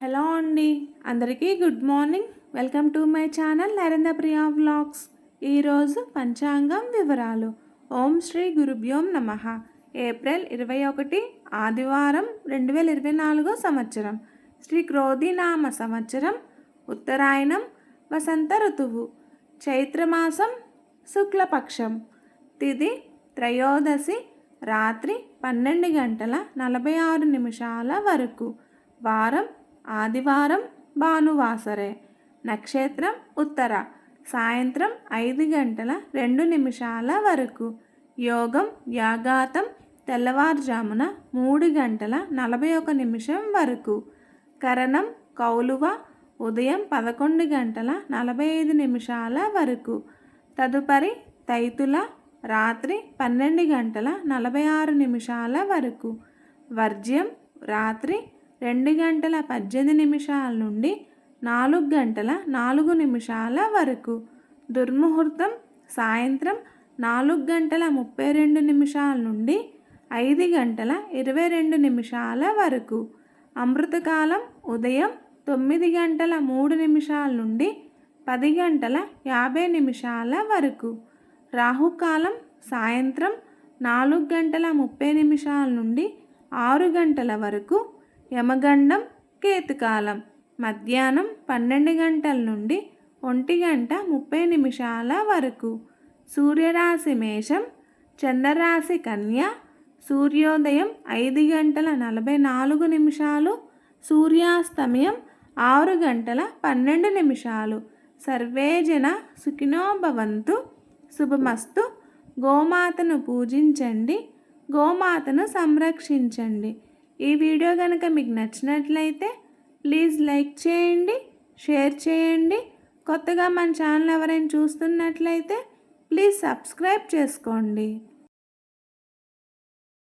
Hello అండి, అందరికీ good morning. Welcome to my channel Narendra Priya vlogs. ఈరోజు పంచాంగం వివరాలు. ఓం శ్రీ గురుభ్యోం నమః. ఏప్రిల్ 21 ఆదివారం 2024 సంవత్సరం. శ్రీ క్రోధినామ సంవత్సరం, ఉత్తరాయణం, వసంత ఋతువు, చైత్రమాసం, శుక్లపక్షం, తిథి త్రయోదశి, రాత్రి 12:46 వరకు, వారం ఆదివారం, భానువాసరే, నక్షత్రం ఉత్తర, సాయంత్రం 5:02 వరకు, యోగం యాగాతం తెల్లవారుజామున 3:41 వరకు, కరణం కౌలువ ఉదయం 11:45 వరకు, తదుపరి తైతుల రాత్రి 12:46 వరకు, వర్జ్యం రాత్రి 2:18 నుండి 4:04 వరకు, దుర్ముహూర్తం సాయంత్రం 4:32 నుండి 5:22 వరకు, అమృతకాలం ఉదయం 9:03 నుండి 10:50 వరకు, రాహుకాలం సాయంత్రం 4:30 నుండి 6 గంటల వరకు, యమగండం కేతుకాలం మధ్యాహ్నం 12 నుండి 1:30 వరకు, సూర్యరాశి మేషం, చంద్రరాశి కన్య, సూర్యోదయం 5:44, సూర్యాస్తమయం 6:12. సర్వే జన సుఖినో భవంతు. శుభమస్తు. గోమాతను పూజించండి, గోమాతను సంరక్షించండి. ఈ వీడియో కనుక మీకు నచ్చినట్లయితే ప్లీజ్ లైక్ చేయండి, షేర్ చేయండి. కొత్తగా మన ఛానల్ ఎవరైనా చూస్తున్నట్లయితే ప్లీజ్ సబ్స్క్రైబ్ చేసుకోండి.